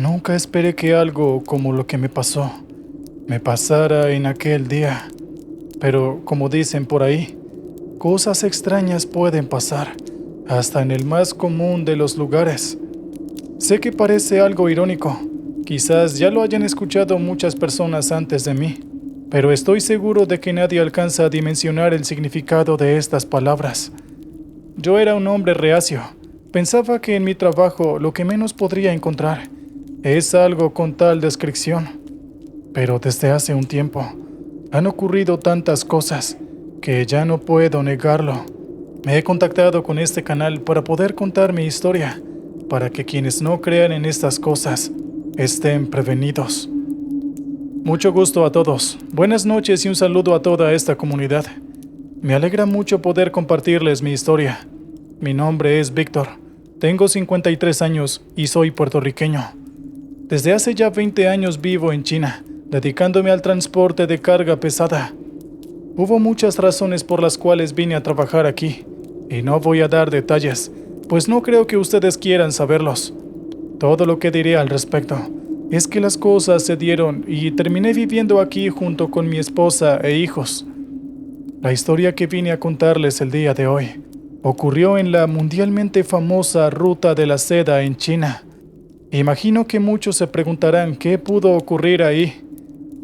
Nunca esperé que algo como lo que me pasó me pasara en aquel día, pero como dicen por ahí, cosas extrañas pueden pasar, hasta en el más común de los lugares. Sé que parece algo irónico, quizás ya lo hayan escuchado muchas personas antes de mí, pero estoy seguro de que nadie alcanza a dimensionar el significado de estas palabras. Yo era un hombre reacio. Pensaba que en mi trabajo lo que menos podría encontrar es algo con tal descripción. Pero desde hace un tiempo han ocurrido tantas cosas que ya no puedo negarlo. Me he contactado con este canal para poder contar mi historia, para que quienes no crean en estas cosas estén prevenidos. Mucho gusto a todos. Buenas noches y un saludo a toda esta comunidad. Me alegra mucho poder compartirles mi historia. Mi nombre es Víctor, tengo 53 años y soy puertorriqueño. Desde hace ya 20 años vivo en China, dedicándome al transporte de carga pesada. Hubo muchas razones por las cuales vine a trabajar aquí, y no voy a dar detalles, pues no creo que ustedes quieran saberlos. Todo lo que diré al respecto es que las cosas se dieron y terminé viviendo aquí junto con mi esposa e hijos. La historia que vine a contarles el día de hoy ocurrió en la mundialmente famosa Ruta de la Seda en China. Imagino que muchos se preguntarán qué pudo ocurrir ahí,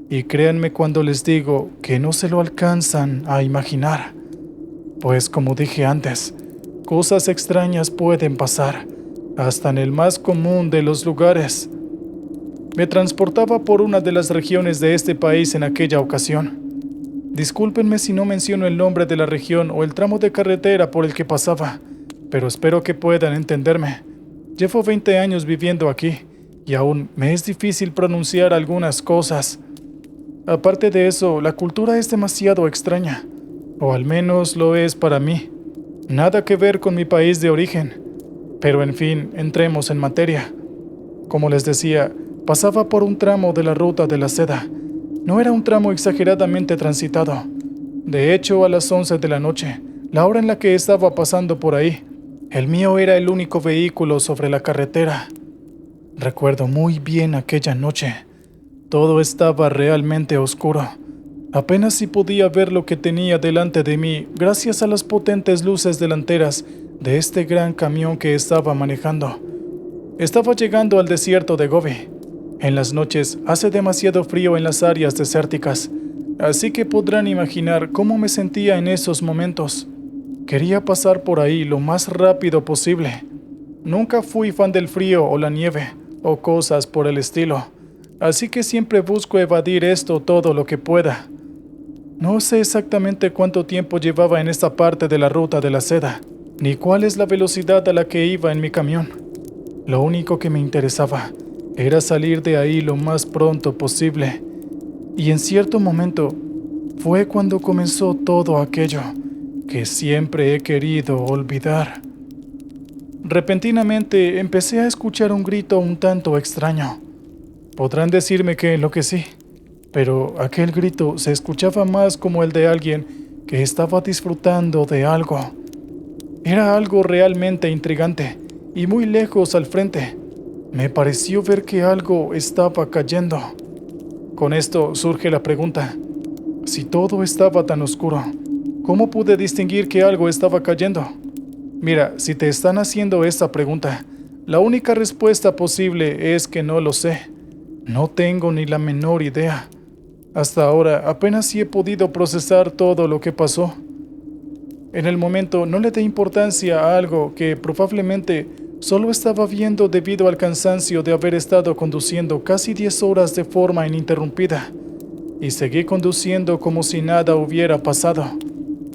y créanme cuando les digo que no se lo alcanzan a imaginar. Pues como dije antes, cosas extrañas pueden pasar, hasta en el más común de los lugares. Me transportaba por una de las regiones de este país en aquella ocasión. Discúlpenme si no menciono el nombre de la región o el tramo de carretera por el que pasaba, pero espero que puedan entenderme. Llevo 20 años viviendo aquí y aún me es difícil pronunciar algunas cosas. Aparte de eso, la cultura es demasiado extraña, o al menos lo es para mí. Nada que ver con mi país de origen. Pero en fin, entremos en materia. Como les decía, pasaba por un tramo de la Ruta de la Seda. No era un tramo exageradamente transitado. De hecho, a las 11 de la noche, la hora en la que estaba pasando por ahí, el mío era el único vehículo sobre la carretera. Recuerdo muy bien aquella noche. Todo estaba realmente oscuro. Apenas si podía ver lo que tenía delante de mí gracias a las potentes luces delanteras de este gran camión que estaba manejando. Estaba llegando al desierto de Gobi. En las noches hace demasiado frío en las áreas desérticas, así que podrán imaginar cómo me sentía en esos momentos. Quería pasar por ahí lo más rápido posible. Nunca fui fan del frío o la nieve, o cosas por el estilo, así que siempre busco evadir esto todo lo que pueda. No sé exactamente cuánto tiempo llevaba en esta parte de la Ruta de la Seda, ni cuál es la velocidad a la que iba en mi camión. Lo único que me interesaba era salir de ahí lo más pronto posible. Y en cierto momento fue cuando comenzó todo aquello que siempre he querido olvidar. Repentinamente empecé a escuchar un grito un tanto extraño. Podrán decirme que enloquecí, pero aquel grito se escuchaba más como el de alguien que estaba disfrutando de algo. Era algo realmente intrigante y muy lejos al frente. Me pareció ver que algo estaba cayendo. Con esto surge la pregunta: si todo estaba tan oscuro, ¿cómo pude distinguir que algo estaba cayendo? Mira, si te están haciendo esta pregunta, la única respuesta posible es que no lo sé. No tengo ni la menor idea. Hasta ahora apenas sí he podido procesar todo lo que pasó. En el momento no le di importancia a algo que probablemente solo estaba viendo debido al cansancio de haber estado conduciendo casi 10 horas de forma ininterrumpida, y seguí conduciendo como si nada hubiera pasado.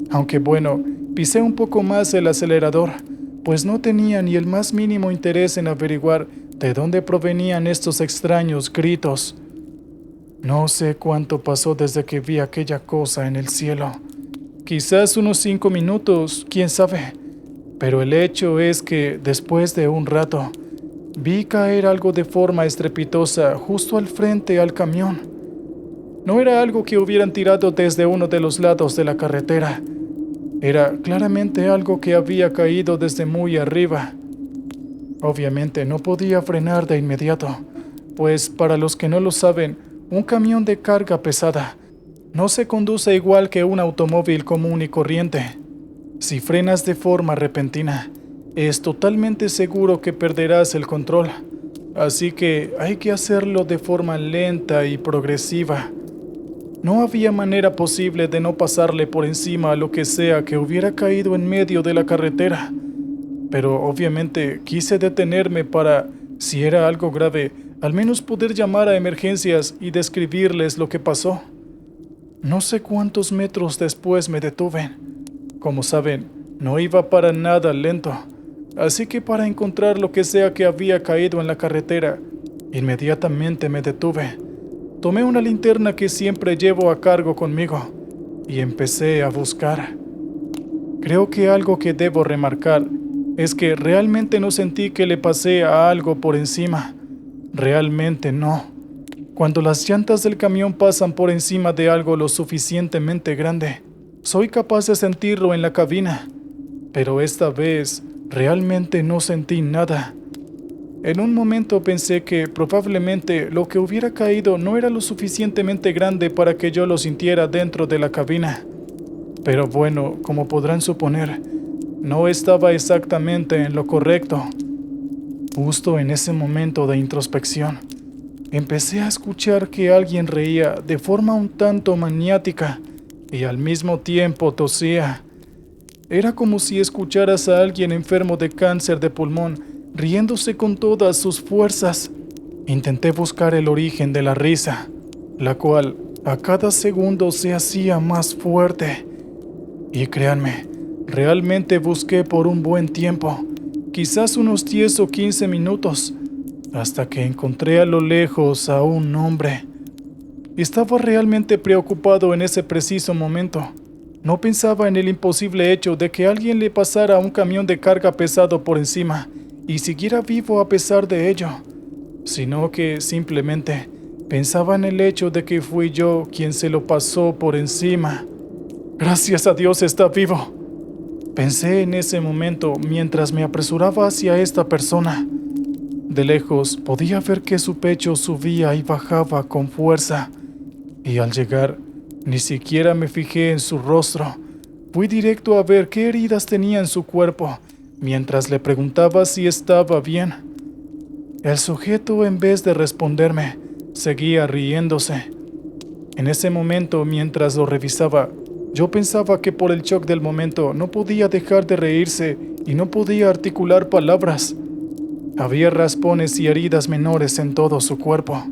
Aunque bueno, pisé un poco más el acelerador, pues no tenía ni el más mínimo interés en averiguar de dónde provenían estos extraños gritos. No sé cuánto pasó desde que vi aquella cosa en el cielo. Quizás unos 5 minutos, quién sabe. Pero el hecho es que, después de un rato, vi caer algo de forma estrepitosa justo al frente al camión. No era algo que hubieran tirado desde uno de los lados de la carretera. Era claramente algo que había caído desde muy arriba. Obviamente no podía frenar de inmediato, Pues para los que no lo saben, un camión de carga pesada no se conduce igual que un automóvil común y corriente. Si frenas de forma repentina, es totalmente seguro que perderás el control. Así que hay que hacerlo de forma lenta y progresiva. No había manera posible de no pasarle por encima a lo que sea que hubiera caído en medio de la carretera. Pero obviamente quise detenerme para, si era algo grave, al menos poder llamar a emergencias y describirles lo que pasó. No sé cuántos metros después me detuve. Como saben, no iba para nada lento, así que para encontrar lo que sea que había caído en la carretera, inmediatamente me detuve. Tomé una linterna que siempre llevo a cargo conmigo y empecé a buscar. Creo que algo que debo remarcar es que realmente no sentí que le pasé a algo por encima. Realmente no. Cuando las llantas del camión pasan por encima de algo lo suficientemente grande, soy capaz de sentirlo en la cabina. Pero esta vez realmente no sentí nada. En un momento pensé que probablemente lo que hubiera caído no era lo suficientemente grande para que yo lo sintiera dentro de la cabina. Pero bueno, como podrán suponer, no estaba exactamente en lo correcto. Justo en ese momento de introspección, empecé a escuchar que alguien reía de forma un tanto maniática y al mismo tiempo tosía. Era como si escucharas a alguien enfermo de cáncer de pulmón riéndose con todas sus fuerzas. Intenté buscar el origen de la risa, la cual a cada segundo se hacía más fuerte. Y créanme, realmente busqué por un buen tiempo, quizás unos 10 o 15 minutos, hasta que encontré a lo lejos a un hombre. Estaba realmente preocupado en ese preciso momento. No pensaba en el imposible hecho de que alguien le pasara un camión de carga pesado por encima y siguiera vivo a pesar de ello, sino que simplemente pensaba en el hecho de que fui yo quien se lo pasó por encima. Gracias a Dios está vivo, pensé en ese momento mientras me apresuraba hacia esta persona. De lejos podía ver que su pecho subía y bajaba con fuerza, y al llegar ni siquiera me fijé en su rostro. Fui directo a ver qué heridas tenía en su cuerpo, mientras le preguntaba si estaba bien. El sujeto, en vez de responderme, seguía riéndose. En ese momento, mientras lo revisaba, yo pensaba que por el shock del momento no podía dejar de reírse y no podía articular palabras. Había raspones y heridas menores en todo su cuerpo.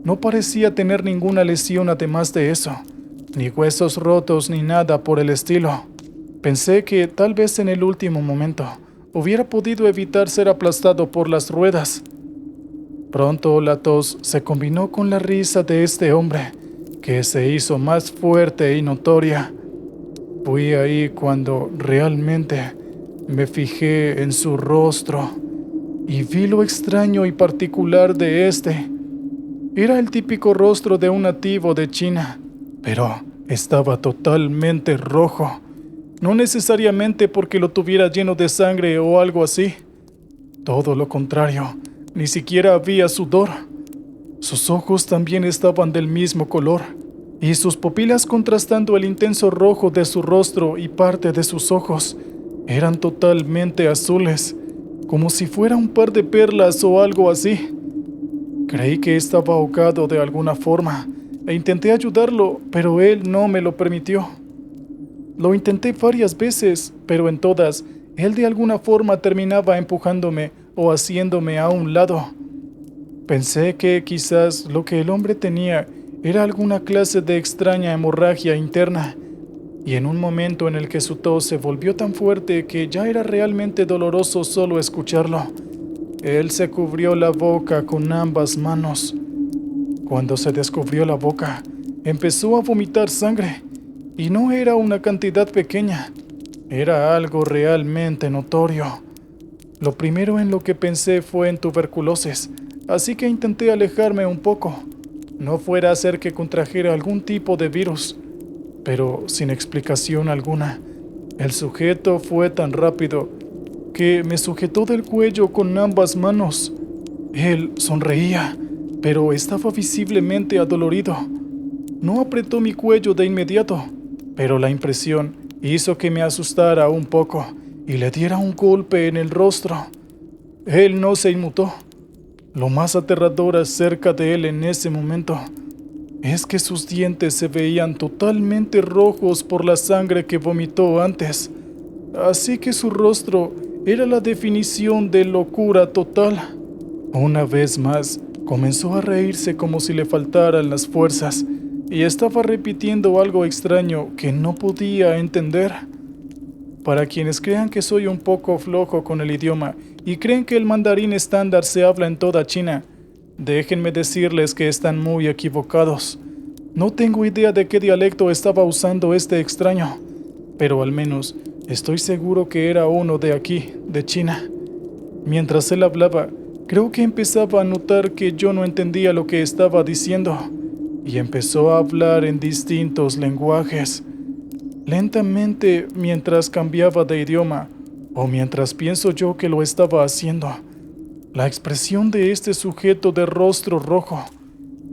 No parecía tener ninguna lesión además de eso, ni huesos rotos ni nada por el estilo. Pensé que tal vez en el último momento hubiera podido evitar ser aplastado por las ruedas. Pronto la tos se combinó con la risa de este hombre, que se hizo más fuerte y notoria. Fui ahí cuando realmente me fijé en su rostro y vi lo extraño y particular de este. Era el típico rostro de un nativo de China, pero estaba totalmente rojo. No necesariamente porque lo tuviera lleno de sangre o algo así. Todo lo contrario, ni siquiera había sudor. Sus ojos también estaban del mismo color, y sus pupilas, contrastando el intenso rojo de su rostro y parte de sus ojos, eran totalmente azules, como si fuera un par de perlas o algo así. Creí que estaba ahogado de alguna forma, e intenté ayudarlo, pero él no me lo permitió. Lo intenté varias veces, pero en todas, él de alguna forma terminaba empujándome o haciéndome a un lado. Pensé que quizás lo que el hombre tenía era alguna clase de extraña hemorragia interna, y en un momento en el que su tos se volvió tan fuerte que ya era realmente doloroso solo escucharlo, él se cubrió la boca con ambas manos. Cuando se descubrió la boca, empezó a vomitar sangre. Y no era una cantidad pequeña, era algo realmente notorio. Lo primero en lo que pensé fue en tuberculosis, así que intenté alejarme un poco. No fuera a ser que contrajera algún tipo de virus. Pero sin explicación alguna, el sujeto fue tan rápido que me sujetó del cuello con ambas manos. Él sonreía, pero estaba visiblemente adolorido. No apretó mi cuello de inmediato, pero la impresión hizo que me asustara un poco y le diera un golpe en el rostro. Él no se inmutó. Lo más aterrador acerca de él en ese momento es que sus dientes se veían totalmente rojos por la sangre que vomitó antes, así que su rostro era la definición de locura total. Una vez más, comenzó a reírse como si le faltaran las fuerzas y estaba repitiendo algo extraño que no podía entender. Para quienes crean que soy un poco flojo con el idioma y creen que el mandarín estándar se habla en toda China, déjenme decirles que están muy equivocados. No tengo idea de qué dialecto estaba usando este extraño, pero al menos estoy seguro que era uno de aquí, de China. Mientras él hablaba, creo que empezaba a notar que yo no entendía lo que estaba diciendo, y empezó a hablar en distintos lenguajes. Lentamente, mientras cambiaba de idioma, o mientras pienso yo que lo estaba haciendo, la expresión de este sujeto de rostro rojo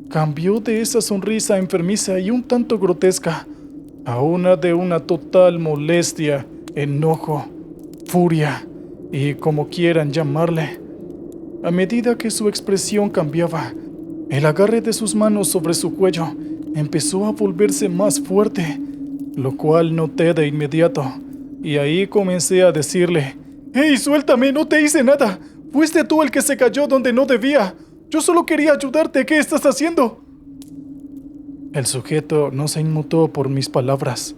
cambió de esa sonrisa enfermiza y un tanto grotesca a una de una total molestia, enojo, furia y como quieran llamarle. A medida que su expresión cambiaba, el agarre de sus manos sobre su cuello empezó a volverse más fuerte, lo cual noté de inmediato, y ahí comencé a decirle: «¡Hey, suéltame! ¡No te hice nada! Fuiste tú el que se cayó donde no debía. Yo solo quería ayudarte. ¿Qué estás haciendo?». El sujeto no se inmutó por mis palabras.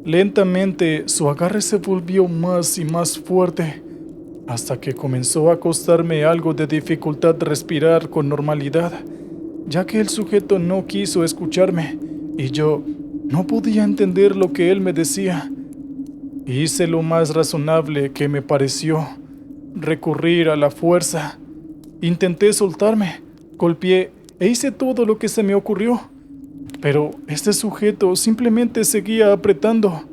Lentamente su agarre se volvió más y más fuerte, hasta que comenzó a costarme algo de dificultad respirar con normalidad, ya que el sujeto no quiso escucharme y yo no podía entender lo que él me decía. Hice lo más razonable que me pareció: recurrir a la fuerza. Intenté soltarme, golpeé e hice todo lo que se me ocurrió, pero este sujeto simplemente seguía apretando.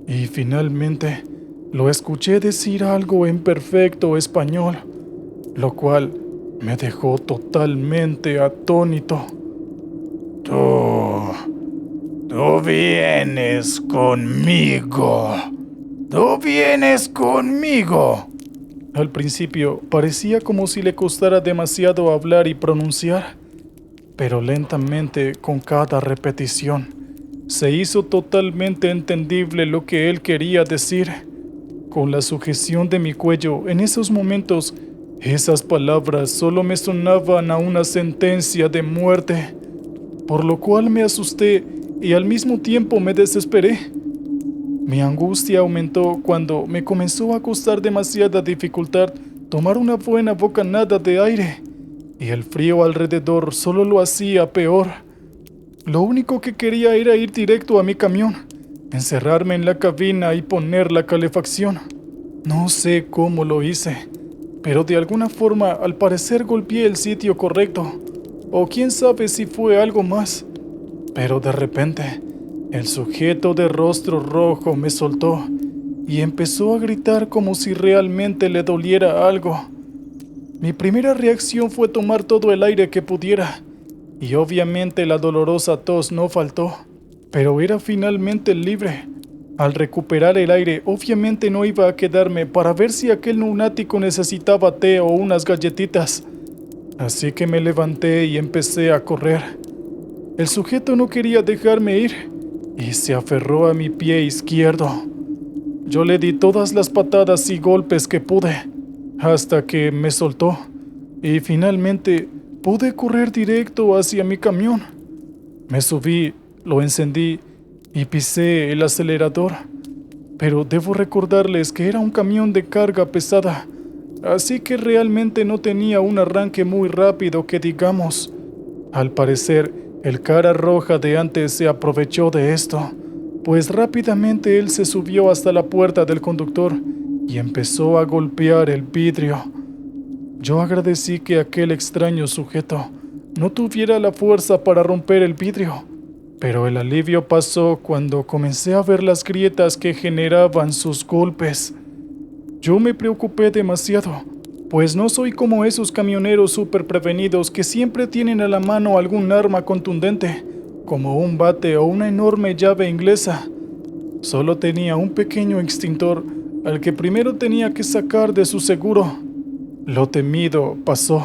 Y finalmente lo escuché decir algo en perfecto español, lo cual me dejó totalmente atónito. Tú vienes conmigo. Tú vienes conmigo. Al principio parecía como si le costara demasiado hablar y pronunciar, pero lentamente, con cada repetición, se hizo totalmente entendible lo que él quería decir. Con la sujeción de mi cuello, en esos momentos, esas palabras solo me sonaban a una sentencia de muerte, por lo cual me asusté y al mismo tiempo me desesperé. Mi angustia aumentó cuando me comenzó a costar demasiada dificultad tomar una buena bocanada de aire, y el frío alrededor solo lo hacía peor. Lo único que quería era ir directo a mi camión, encerrarme en la cabina y poner la calefacción. No sé cómo lo hice, pero de alguna forma al parecer golpeé el sitio correcto, o quién sabe si fue algo más. Pero de repente, el sujeto de rostro rojo me soltó y empezó a gritar como si realmente le doliera algo. Mi primera reacción fue tomar todo el aire que pudiera, y obviamente la dolorosa tos no faltó, pero era finalmente libre. Al recuperar el aire, obviamente no iba a quedarme para ver si aquel lunático necesitaba té o unas galletitas. Así que me levanté y empecé a correr. El sujeto no quería dejarme ir y se aferró a mi pie izquierdo. Yo le di todas las patadas y golpes que pude, hasta que me soltó, y finalmente pude correr directo hacia mi camión. Me subí, lo encendí y pisé el acelerador, pero debo recordarles que era un camión de carga pesada, así que realmente no tenía un arranque muy rápido que digamos. Al parecer, el cara roja de antes se aprovechó de esto, pues rápidamente él se subió hasta la puerta del conductor y empezó a golpear el vidrio. Yo agradecí que aquel extraño sujeto no tuviera la fuerza para romper el vidrio, pero el alivio pasó cuando comencé a ver las grietas que generaban sus golpes. Yo me preocupé demasiado, pues no soy como esos camioneros súper prevenidos que siempre tienen a la mano algún arma contundente, como un bate o una enorme llave inglesa. Solo tenía un pequeño extintor al que primero tenía que sacar de su seguro. Lo temido pasó,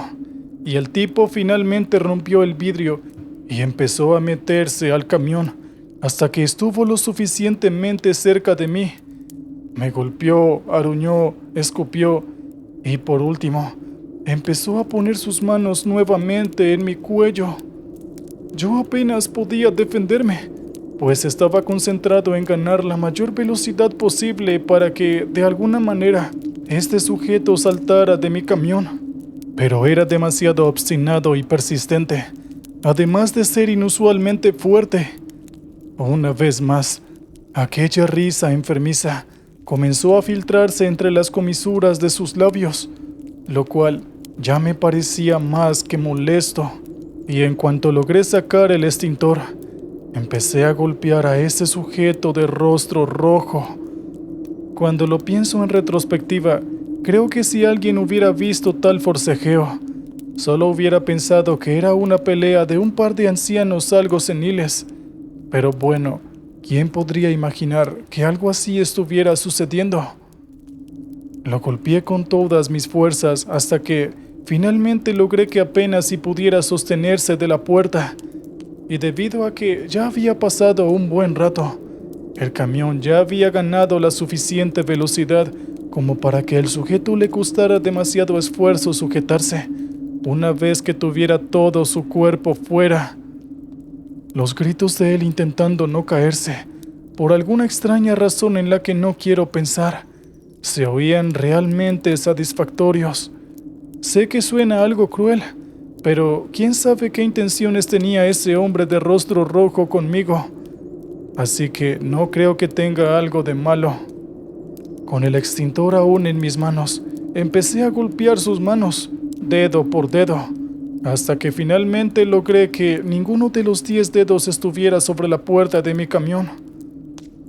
y el tipo finalmente rompió el vidrio y empezó a meterse al camión hasta que estuvo lo suficientemente cerca de mí. Me golpeó, aruñó, escupió y por último empezó a poner sus manos nuevamente en mi cuello. Yo apenas podía defenderme, pues estaba concentrado en ganar la mayor velocidad posible para que, de alguna manera, este sujeto saltara de mi camión. Pero era demasiado obstinado y persistente, además de ser inusualmente fuerte. Una vez más, aquella risa enfermiza comenzó a filtrarse entre las comisuras de sus labios, lo cual ya me parecía más que molesto, y en cuanto logré sacar el extintor, empecé a golpear a ese sujeto de rostro rojo. Cuando lo pienso en retrospectiva, creo que si alguien hubiera visto tal forcejeo, solo hubiera pensado que era una pelea de un par de ancianos algo seniles. Pero bueno, ¿quién podría imaginar que algo así estuviera sucediendo? Lo golpeé con todas mis fuerzas hasta que finalmente logré que apenas si pudiera sostenerse de la puerta. Y debido a que ya había pasado un buen rato, el camión ya había ganado la suficiente velocidad como para que al sujeto le costara demasiado esfuerzo sujetarse, una vez que tuviera todo su cuerpo fuera. Los gritos de él intentando no caerse, por alguna extraña razón en la que no quiero pensar, se oían realmente satisfactorios. Sé que suena algo cruel, pero quién sabe qué intenciones tenía ese hombre de rostro rojo conmigo. Así que no creo que tenga algo de malo. Con el extintor aún en mis manos, empecé a golpear sus manos, dedo por dedo, hasta que finalmente logré que ninguno de los 10 dedos estuviera sobre la puerta de mi camión.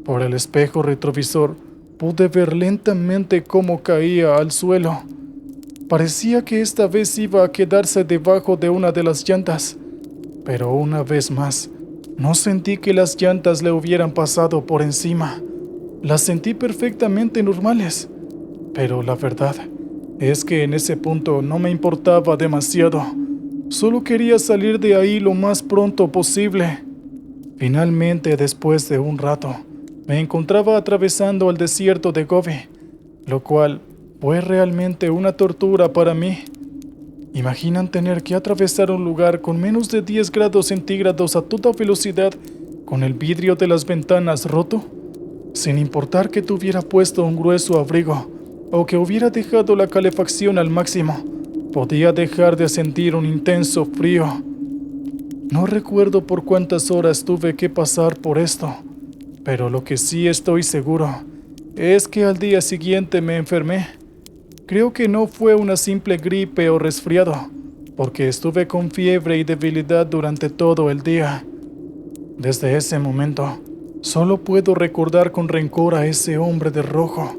Por el espejo retrovisor pude ver lentamente cómo caía al suelo. Parecía que esta vez iba a quedarse debajo de una de las llantas, pero una vez más, no sentí que las llantas le hubieran pasado por encima. Las sentí perfectamente normales, pero la verdad es que en ese punto no me importaba demasiado. Solo quería salir de ahí lo más pronto posible. Finalmente, después de un rato, me encontraba atravesando el desierto de Gobi, lo cual fue realmente una tortura para mí. ¿Imaginan tener que atravesar un lugar con menos de 10 grados centígrados a toda velocidad, con el vidrio de las ventanas roto? Sin importar que tuviera puesto un grueso abrigo o que hubiera dejado la calefacción al máximo, podía dejar de sentir un intenso frío. No recuerdo por cuántas horas tuve que pasar por esto, pero lo que sí estoy seguro es que al día siguiente me enfermé. Creo que no fue una simple gripe o resfriado, porque estuve con fiebre y debilidad durante todo el día. Desde ese momento, solo puedo recordar con rencor a ese hombre de rojo,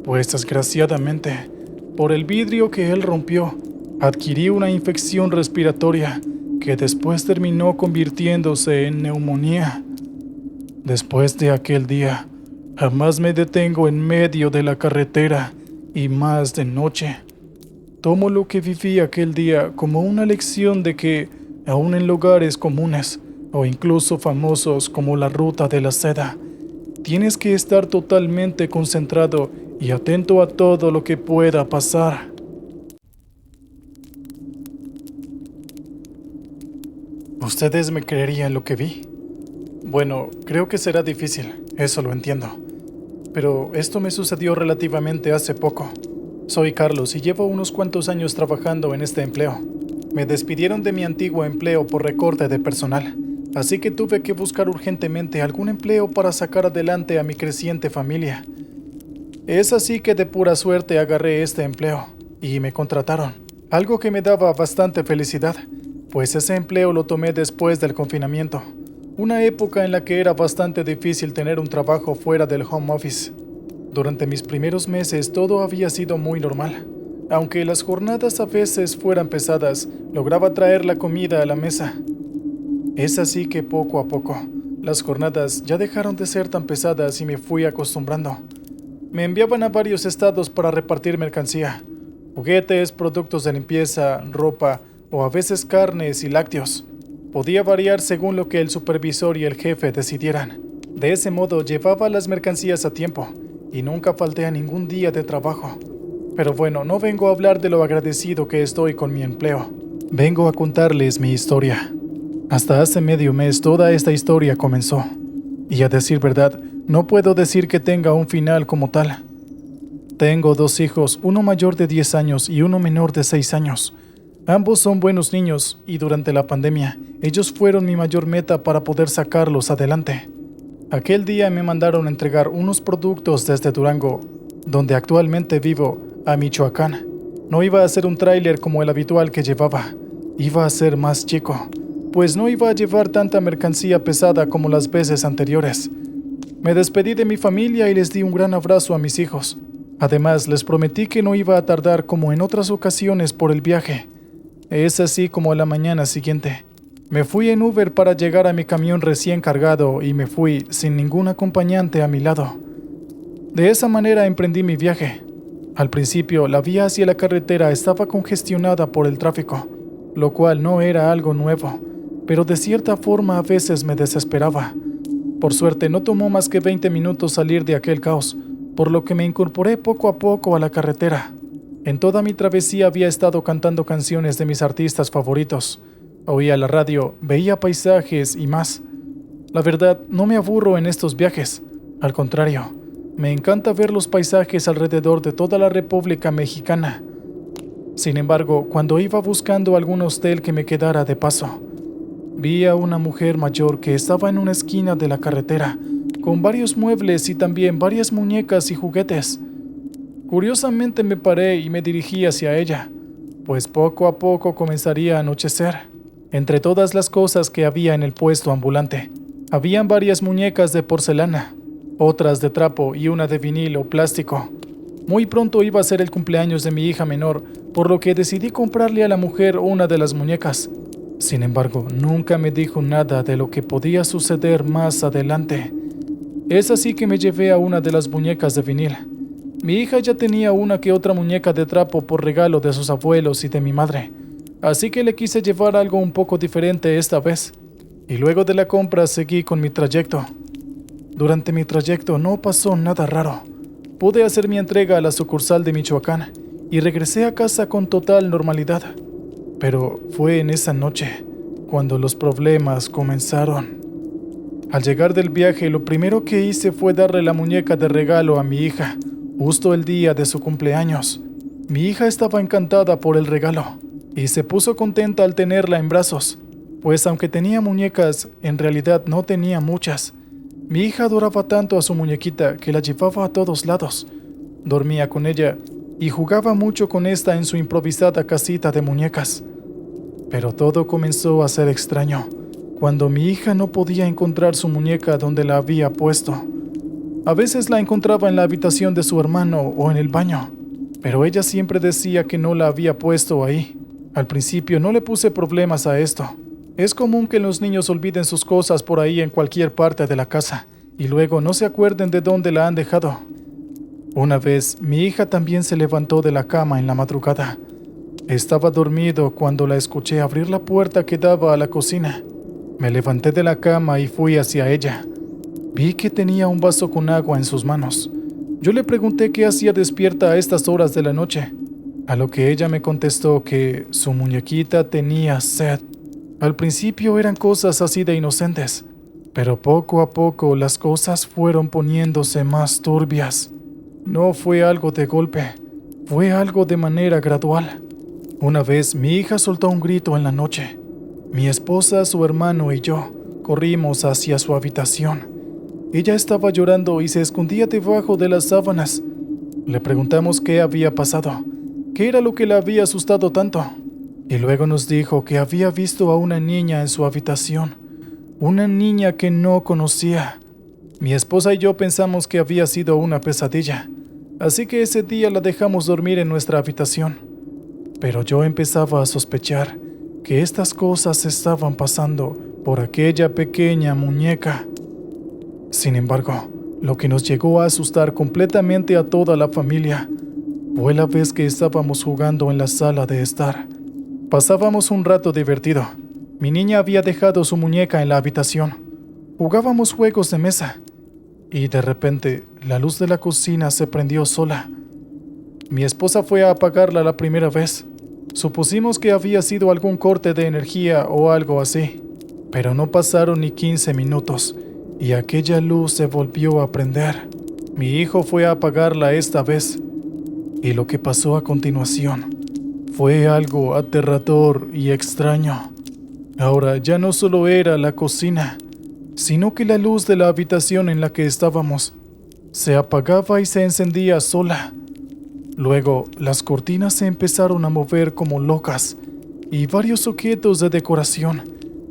pues desgraciadamente, por el vidrio que él rompió, adquirí una infección respiratoria que después terminó convirtiéndose en neumonía. Después de aquel día, jamás me detengo en medio de la carretera y más de noche. Tomo lo que viví aquel día como una lección de que, aun en lugares comunes o incluso famosos como la Ruta de la Seda, tienes que estar totalmente concentrado y atento a todo lo que pueda pasar. ¿Ustedes me creerían lo que vi? Bueno, creo que será difícil, eso lo entiendo. Pero esto me sucedió relativamente hace poco. Soy Carlos y llevo unos cuantos años trabajando en este empleo. Me despidieron de mi antiguo empleo por recorte de personal, así que tuve que buscar urgentemente algún empleo para sacar adelante a mi creciente familia. Es así que de pura suerte agarré este empleo y me contrataron, algo que me daba bastante felicidad, pues ese empleo lo tomé después del confinamiento. Una época en la que era bastante difícil tener un trabajo fuera del home office. Durante mis primeros meses todo había sido muy normal, Aunque las jornadas a veces fueran pesadas, lograba traer la comida a la mesa. Es así que poco a poco, las jornadas ya dejaron de ser tan pesadas y me fui acostumbrando. Me enviaban a varios estados para repartir mercancía, juguetes, productos de limpieza, ropa o a veces carnes y lácteos. Podía variar según lo que el supervisor y el jefe decidieran. De ese modo llevaba las mercancías a tiempo y nunca falté a ningún día de trabajo. Pero bueno, no vengo a hablar de lo agradecido que estoy con mi empleo. Vengo a contarles mi historia. Hasta hace medio mes toda esta historia comenzó. Y a decir verdad, no puedo decir que tenga un final como tal. Tengo 2 hijos, uno mayor de 10 años y uno menor de 6 años. Ambos son buenos niños y durante la pandemia, ellos fueron mi mayor meta para poder sacarlos adelante. Aquel día me mandaron a entregar unos productos desde Durango, donde actualmente vivo, a Michoacán. No iba a ser un tráiler como el habitual que llevaba, iba a ser más chico, pues no iba a llevar tanta mercancía pesada como las veces anteriores. Me despedí de mi familia y les di un gran abrazo a mis hijos. Además, les prometí que no iba a tardar como en otras ocasiones por el viaje. Es así como a la mañana siguiente. Me fui en Uber para llegar a mi camión recién cargado y me fui sin ningún acompañante a mi lado. De esa manera emprendí mi viaje. Al principio, la vía hacia la carretera estaba congestionada por el tráfico, lo cual no era algo nuevo, pero de cierta forma a veces me desesperaba. Por suerte, no tomó más que 20 minutos salir de aquel caos, por lo que me incorporé poco a poco a la carretera. En toda mi travesía había estado cantando canciones de mis artistas favoritos. Oía la radio, veía paisajes y más. La verdad, no me aburro en estos viajes. Al contrario, me encanta ver los paisajes alrededor de toda la República Mexicana. Sin embargo, cuando iba buscando algún hostel que me quedara de paso, vi a una mujer mayor que estaba en una esquina de la carretera, con varios muebles y también varias muñecas y juguetes. Curiosamente me paré y me dirigí hacia ella, pues poco a poco comenzaría a anochecer. Entre todas las cosas que había en el puesto ambulante, habían varias muñecas de porcelana, otras de trapo y una de vinil o plástico. Muy pronto iba a ser el cumpleaños de mi hija menor, por lo que decidí comprarle a la mujer una de las muñecas. Sin embargo, nunca me dijo nada de lo que podía suceder más adelante. Es así que me llevé a una de las muñecas de vinil. Mi hija ya tenía una que otra muñeca de trapo por regalo de sus abuelos y de mi madre, así que le quise llevar algo un poco diferente esta vez. Y luego de la compra seguí con mi trayecto. Durante mi trayecto no pasó nada raro. Pude hacer mi entrega a la sucursal de Michoacán y regresé a casa con total normalidad. Pero fue en esa noche cuando los problemas comenzaron. Al llegar del viaje, lo primero que hice fue darle la muñeca de regalo a mi hija, justo el día de su cumpleaños. Mi hija estaba encantada por el regalo y se puso contenta al tenerla en brazos, pues aunque tenía muñecas, en realidad no tenía muchas. Mi hija adoraba tanto a su muñequita que la llevaba a todos lados. Dormía con ella y jugaba mucho con esta en su improvisada casita de muñecas. Pero todo comenzó a ser extraño cuando mi hija no podía encontrar su muñeca donde la había puesto. A veces la encontraba en la habitación de su hermano o en el baño, pero ella siempre decía que no la había puesto ahí. Al principio no le puse problemas a esto. Es común que los niños olviden sus cosas por ahí en cualquier parte de la casa y luego no se acuerden de dónde la han dejado. Una vez, mi hija también se levantó de la cama en la madrugada. Estaba dormido cuando la escuché abrir la puerta que daba a la cocina. Me levanté de la cama y fui hacia ella. Vi que tenía un vaso con agua en sus manos. Yo le pregunté qué hacía despierta a estas horas de la noche, a lo que ella me contestó que su muñequita tenía sed. Al principio eran cosas así de inocentes, pero poco a poco las cosas fueron poniéndose más turbias. No fue algo de golpe, fue algo de manera gradual. Una vez mi hija soltó un grito en la noche. Mi esposa, su hermano y yo corrimos hacia su habitación. Ella estaba llorando y se escondía debajo de las sábanas. Le preguntamos qué había pasado, qué era lo que la había asustado tanto. Y luego nos dijo que había visto a una niña en su habitación, una niña que no conocía. Mi esposa y yo pensamos que había sido una pesadilla, así que ese día la dejamos dormir en nuestra habitación. Pero yo empezaba a sospechar que estas cosas estaban pasando por aquella pequeña muñeca. Sin embargo, lo que nos llegó a asustar completamente a toda la familia fue la vez que estábamos jugando en la sala de estar. Pasábamos un rato divertido. Mi niña había dejado su muñeca en la habitación. Jugábamos juegos de mesa. Y de repente, la luz de la cocina se prendió sola. Mi esposa fue a apagarla la primera vez. Supusimos que había sido algún corte de energía o algo así. Pero no pasaron ni 15 minutos y aquella luz se volvió a prender. Mi hijo fue a apagarla esta vez. Y lo que pasó a continuación fue algo aterrador y extraño. Ahora ya no solo era la cocina, sino que la luz de la habitación en la que estábamos se apagaba y se encendía sola. Luego, las cortinas se empezaron a mover como locas y varios objetos de decoración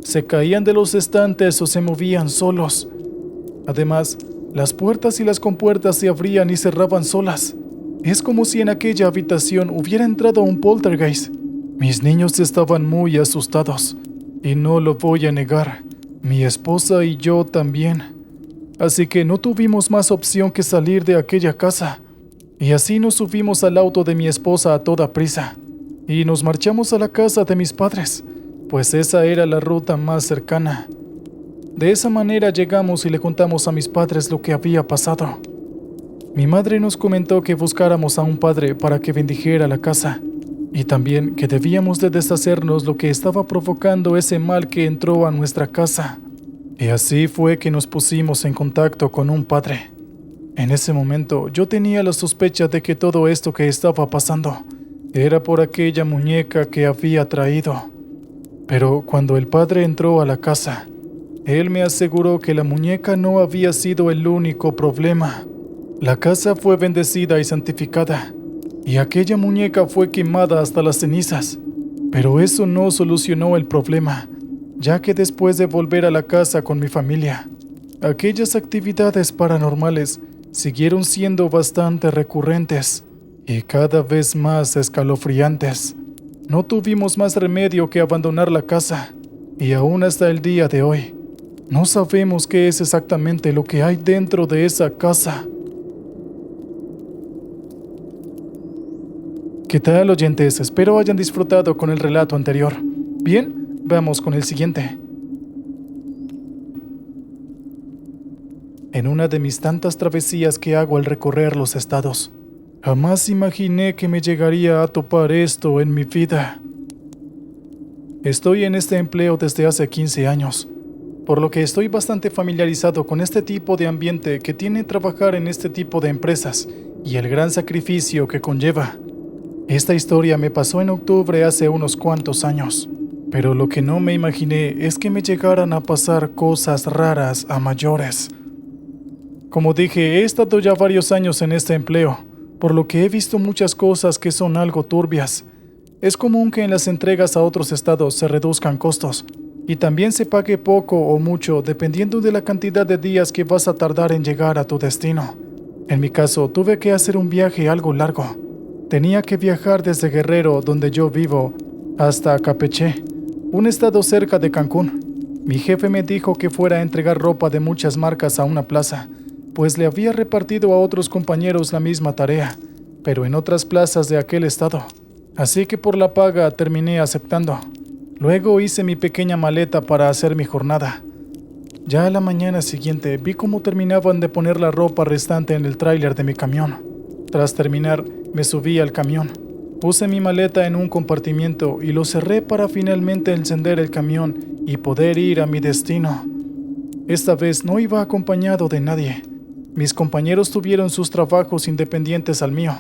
se caían de los estantes o se movían solos. Además, las puertas y las compuertas se abrían y cerraban solas. Es como si en aquella habitación hubiera entrado un poltergeist. Mis niños estaban muy asustados, y no lo voy a negar, mi esposa y yo también. Así que no tuvimos más opción que salir de aquella casa. Y así nos subimos al auto de mi esposa a toda prisa, y nos marchamos a la casa de mis padres, pues esa era la ruta más cercana. De esa manera llegamos y le contamos a mis padres lo que había pasado. Mi madre nos comentó que buscáramos a un padre para que bendijera la casa, y también que debíamos de deshacernos lo que estaba provocando ese mal que entró a nuestra casa. Y así fue que nos pusimos en contacto con un padre. En ese momento yo tenía la sospecha de que todo esto que estaba pasando era por aquella muñeca que había traído. Pero cuando el padre entró a la casa, él me aseguró que la muñeca no había sido el único problema. La casa fue bendecida y santificada, y aquella muñeca fue quemada hasta las cenizas. Pero eso no solucionó el problema, ya que después de volver a la casa con mi familia, aquellas actividades paranormales siguieron siendo bastante recurrentes y cada vez más escalofriantes. No tuvimos más remedio que abandonar la casa, y aún hasta el día de hoy, no sabemos qué es exactamente lo que hay dentro de esa casa. ¿Qué tal, oyentes? Espero hayan disfrutado con el relato anterior. Bien, vamos con el siguiente. En una de mis tantas travesías que hago al recorrer los estados, jamás imaginé que me llegaría a topar esto en mi vida. Estoy en este empleo desde hace 15 años, por lo que estoy bastante familiarizado con este tipo de ambiente que tiene trabajar en este tipo de empresas y el gran sacrificio que conlleva. Esta historia me pasó en octubre hace unos cuantos años, pero lo que no me imaginé es que me llegaran a pasar cosas raras a mayores. Como dije, he estado ya varios años en este empleo, por lo que he visto muchas cosas que son algo turbias. Es común que en las entregas a otros estados se reduzcan costos, y también se pague poco o mucho dependiendo de la cantidad de días que vas a tardar en llegar a tu destino. En mi caso, tuve que hacer un viaje algo largo. Tenía que viajar desde Guerrero, donde yo vivo, hasta Campeche, un estado cerca de Cancún. Mi jefe me dijo que fuera a entregar ropa de muchas marcas a una plaza, pues le había repartido a otros compañeros la misma tarea, pero en otras plazas de aquel estado. Así que por la paga terminé aceptando. Luego hice mi pequeña maleta para hacer mi jornada. Ya a la mañana siguiente vi cómo terminaban de poner la ropa restante en el tráiler de mi camión. Tras terminar, me subí al camión. Puse mi maleta en un compartimiento y lo cerré para finalmente encender el camión y poder ir a mi destino. Esta vez no iba acompañado de nadie. Mis compañeros tuvieron sus trabajos independientes al mío.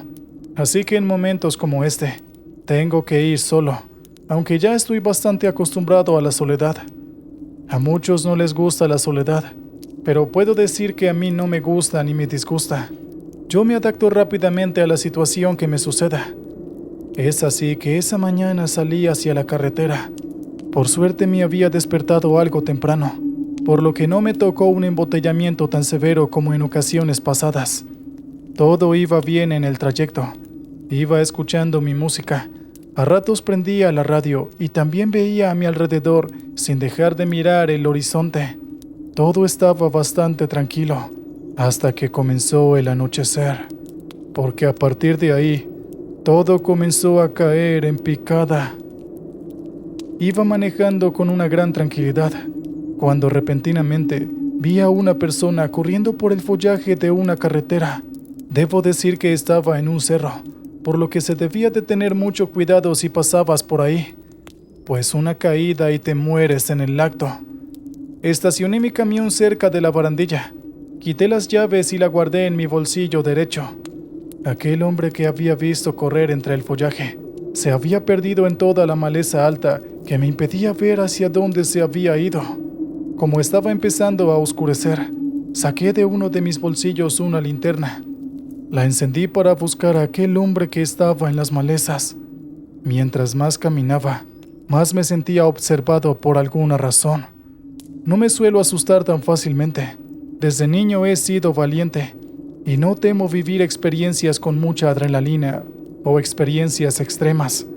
Así que en momentos como este, tengo que ir solo, aunque ya estoy bastante acostumbrado a la soledad. A muchos no les gusta la soledad, pero puedo decir que a mí no me gusta ni me disgusta. Yo me adapto rápidamente a la situación que me suceda. Es así que esa mañana salí hacia la carretera. Por suerte me había despertado algo temprano, por lo que no me tocó un embotellamiento tan severo como en ocasiones pasadas. Todo iba bien en el trayecto. Iba escuchando mi música. A ratos prendía la radio y también veía a mi alrededor sin dejar de mirar el horizonte. Todo estaba bastante tranquilo hasta que comenzó el anochecer, porque a partir de ahí todo comenzó a caer en picada. Iba manejando con una gran tranquilidad cuando repentinamente vi a una persona corriendo por el follaje de una carretera. Debo decir que estaba en un cerro, por lo que se debía de tener mucho cuidado si pasabas por ahí, pues una caída y te mueres en el acto. Estacioné mi camión cerca de la barandilla, quité las llaves y la guardé en mi bolsillo derecho. Aquel hombre que había visto correr entre el follaje se había perdido en toda la maleza alta que me impedía ver hacia dónde se había ido. Como estaba empezando a oscurecer, saqué de uno de mis bolsillos una linterna. La encendí para buscar a aquel hombre que estaba en las malezas. Mientras más caminaba, más me sentía observado por alguna razón. No me suelo asustar tan fácilmente. Desde niño he sido valiente y no temo vivir experiencias con mucha adrenalina o experiencias extremas.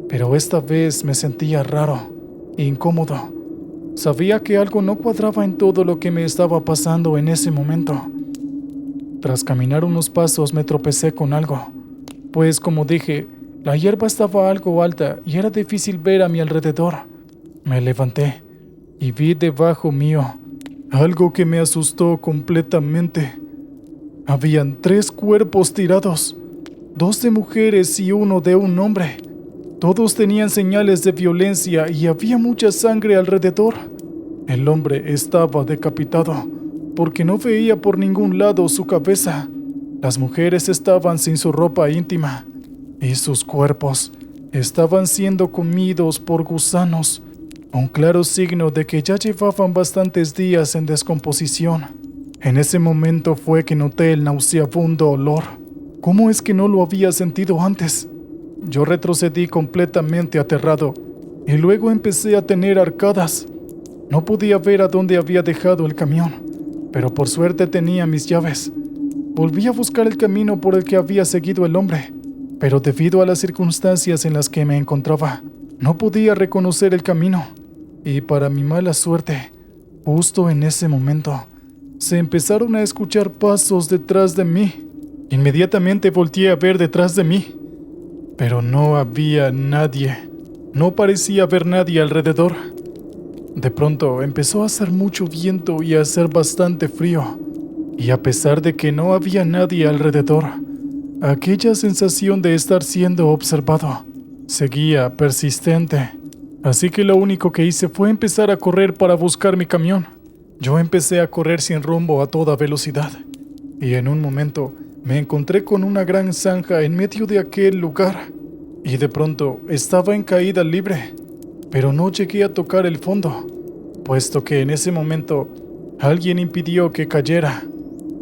Pero esta vez me sentía raro, incómodo. Sabía que algo no cuadraba en todo lo que me estaba pasando en ese momento. Tras caminar unos pasos me tropecé con algo, pues como dije, la hierba estaba algo alta y era difícil ver a mi alrededor. Me levanté y vi debajo mío algo que me asustó completamente. Habían 3 cuerpos tirados, 2 de mujeres y uno de un hombre. Todos tenían señales de violencia y había mucha sangre alrededor. El hombre estaba decapitado, porque no veía por ningún lado su cabeza. Las mujeres estaban sin su ropa íntima, y sus cuerpos estaban siendo comidos por gusanos, un claro signo de que ya llevaban bastantes días en descomposición. En ese momento fue que noté el nauseabundo olor. ¿Cómo es que no lo había sentido antes? Yo retrocedí completamente aterrado y luego empecé a tener arcadas. No podía ver a dónde había dejado el camión, pero por suerte tenía mis llaves. Volví a buscar el camino por el que había seguido el hombre, pero debido a las circunstancias en las que me encontraba, no podía reconocer el camino. Y para mi mala suerte, justo en ese momento, se empezaron a escuchar pasos detrás de mí. Inmediatamente volteé a ver detrás de mí, pero no había nadie. No parecía haber nadie alrededor. De pronto empezó a hacer mucho viento y a hacer bastante frío. Y a pesar de que no había nadie alrededor, aquella sensación de estar siendo observado seguía persistente. Así que lo único que hice fue empezar a correr para buscar mi camión. Yo empecé a correr sin rumbo a toda velocidad. Y en un momento me encontré con una gran zanja en medio de aquel lugar. Y de pronto estaba en caída libre, pero no llegué a tocar el fondo, puesto que en ese momento alguien impidió que cayera.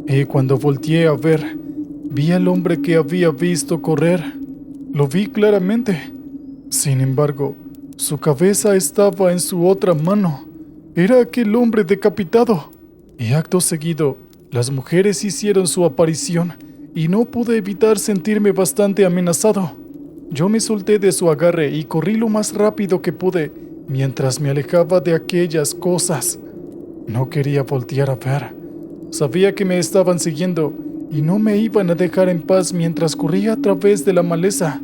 Y cuando volteé a ver, vi al hombre que había visto correr. Lo vi claramente. Sin embargo, su cabeza estaba en su otra mano. Era aquel hombre decapitado. Y acto seguido, las mujeres hicieron su aparición y no pude evitar sentirme bastante amenazado. Yo me solté de su agarre y corrí lo más rápido que pude mientras me alejaba de aquellas cosas. No quería voltear a ver. Sabía que me estaban siguiendo y no me iban a dejar en paz mientras corría a través de la maleza.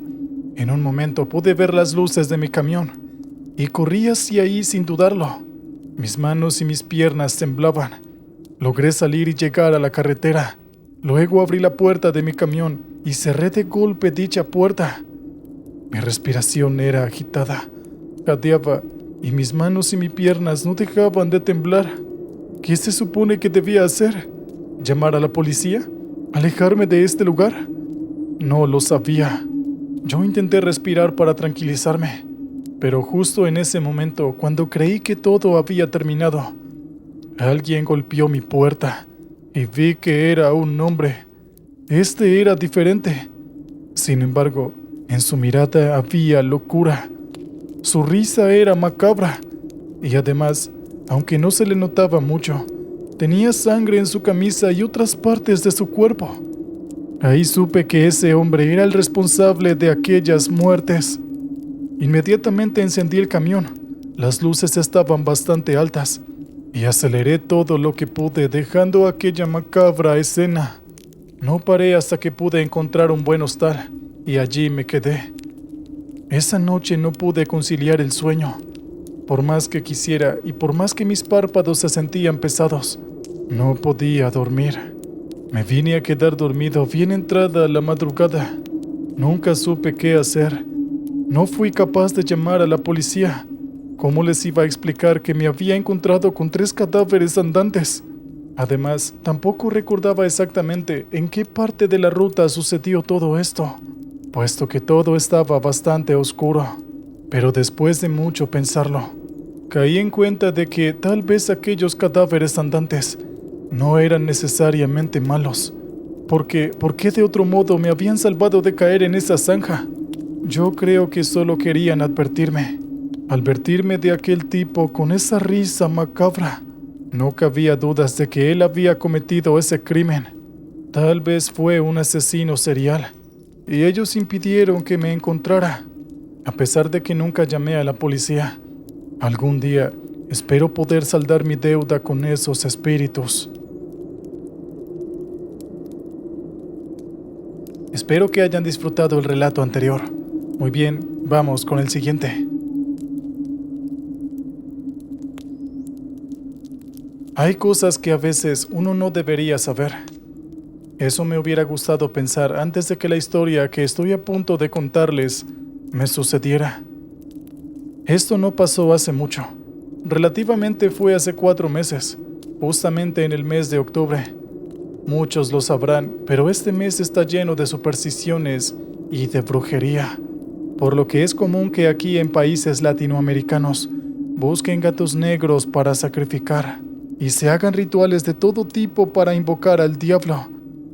En un momento pude ver las luces de mi camión y corrí hacia ahí sin dudarlo. Mis manos y mis piernas temblaban. Logré salir y llegar a la carretera. Luego abrí la puerta de mi camión y cerré de golpe dicha puerta. Mi respiración era agitada, jadeaba y mis manos y mis piernas no dejaban de temblar. ¿Qué se supone que debía hacer? ¿Llamar a la policía? ¿Alejarme de este lugar? No lo sabía. Yo intenté respirar para tranquilizarme, pero justo en ese momento, cuando creí que todo había terminado, alguien golpeó mi puerta y vi que era un hombre. Este era diferente. Sin embargo, en su mirada había locura. Su risa era macabra y además, aunque no se le notaba mucho, tenía sangre en su camisa y otras partes de su cuerpo. Ahí supe que ese hombre era el responsable de aquellas muertes. Inmediatamente encendí el camión. Las luces estaban bastante altas y aceleré todo lo que pude, dejando aquella macabra escena. No paré hasta que pude encontrar un buen hostal y allí me quedé. Esa noche no pude conciliar el sueño. Por más que quisiera y por más que mis párpados se sentían pesados, no podía dormir. Me vine a quedar dormido bien entrada la madrugada. Nunca supe qué hacer. No fui capaz de llamar a la policía. ¿Cómo les iba a explicar que me había encontrado con 3 cadáveres andantes? Además, tampoco recordaba exactamente en qué parte de la ruta sucedió todo esto, puesto que todo estaba bastante oscuro. Pero después de mucho pensarlo, caí en cuenta de que tal vez aquellos cadáveres andantes no eran necesariamente malos, porque ¿por qué de otro modo me habían salvado de caer en esa zanja? Yo creo que solo querían advertirme de aquel tipo con esa risa macabra. No cabía dudas de que él había cometido ese crimen. Tal vez fue un asesino serial, y ellos impidieron que me encontrara. A pesar de que nunca llamé a la policía, algún día espero poder saldar mi deuda con esos espíritus. Espero que hayan disfrutado el relato anterior. Muy bien, vamos con el siguiente. Hay cosas que a veces uno no debería saber. Eso me hubiera gustado pensar antes de que la historia que estoy a punto de contarles me sucediera. Esto no pasó hace mucho. Relativamente fue hace 4 meses, justamente en el mes de octubre. Muchos lo sabrán, pero este mes está lleno de supersticiones y de brujería, por lo que es común que aquí en países latinoamericanos busquen gatos negros para sacrificar y se hagan rituales de todo tipo para invocar al diablo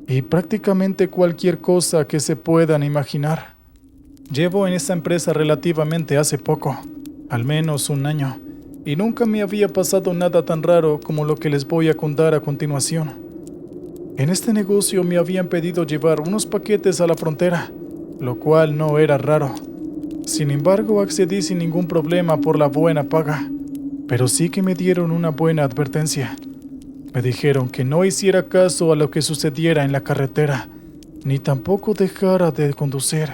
y prácticamente cualquier cosa que se puedan imaginar. Llevo en esta empresa relativamente hace poco, al menos 1 año, y nunca me había pasado nada tan raro como lo que les voy a contar a continuación. En este negocio me habían pedido llevar unos paquetes a la frontera, lo cual no era raro. Sin embargo, accedí sin ningún problema por la buena paga, pero sí que me dieron una buena advertencia. Me dijeron que no hiciera caso a lo que sucediera en la carretera, ni tampoco dejara de conducir,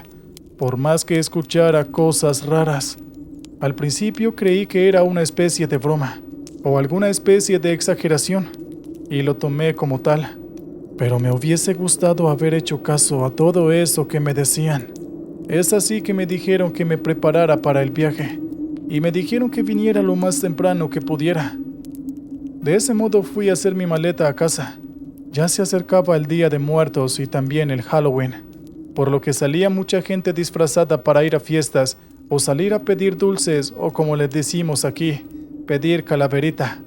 por más que escuchara cosas raras. Al principio creí que era una especie de broma, o alguna especie de exageración, y lo tomé como tal. Pero me hubiese gustado haber hecho caso a todo eso que me decían. Es así que me dijeron que me preparara para el viaje, y me dijeron que viniera lo más temprano que pudiera. De ese modo fui a hacer mi maleta a casa. Ya se acercaba el Día de Muertos y también el Halloween, por lo que salía mucha gente disfrazada para ir a fiestas o salir a pedir dulces o, como les decimos aquí, pedir calaverita.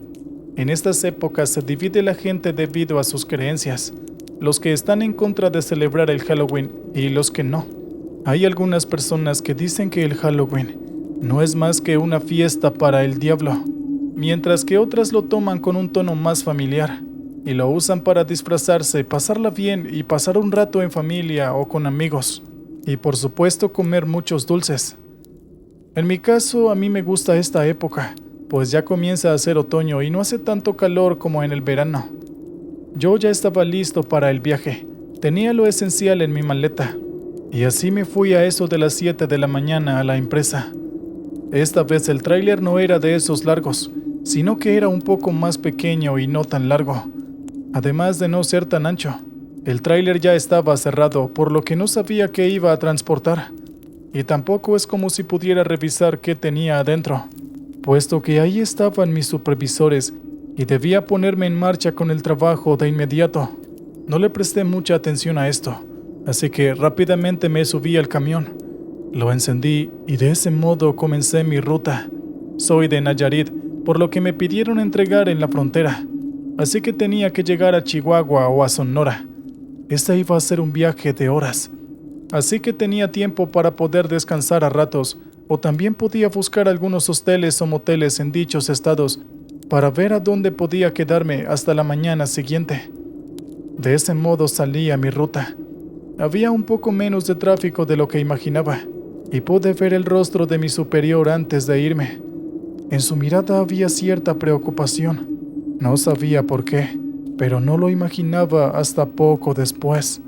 En estas épocas se divide la gente debido a sus creencias, los que están en contra de celebrar el Halloween y los que no. Hay algunas personas que dicen que el Halloween no es más que una fiesta para el diablo, mientras que otras lo toman con un tono más familiar y lo usan para disfrazarse, pasarla bien y pasar un rato en familia o con amigos, y por supuesto comer muchos dulces. En mi caso, a mí me gusta esta época, pues ya comienza a hacer otoño y no hace tanto calor como en el verano. Yo ya estaba listo para el viaje, tenía lo esencial en mi maleta, y así me fui a eso de las 7 de la mañana a la empresa. Esta vez el tráiler no era de esos largos, sino que era un poco más pequeño y no tan largo. Además de no ser tan ancho, el tráiler ya estaba cerrado, por lo que no sabía qué iba a transportar, y tampoco es como si pudiera revisar qué tenía adentro, puesto que ahí estaban mis supervisores y debía ponerme en marcha con el trabajo de inmediato. No le presté mucha atención a esto, así que rápidamente me subí al camión. Lo encendí y de ese modo comencé mi ruta. Soy de Nayarit, por lo que me pidieron entregar en la frontera, así que tenía que llegar a Chihuahua o a Sonora. Este iba a ser un viaje de horas, así que tenía tiempo para poder descansar a ratos, o también podía buscar algunos hosteles o moteles en dichos estados para ver a dónde podía quedarme hasta la mañana siguiente. De ese modo salí a mi ruta. Había un poco menos de tráfico de lo que imaginaba, y pude ver el rostro de mi superior antes de irme. En su mirada había cierta preocupación. No sabía por qué, pero no lo imaginaba hasta poco después.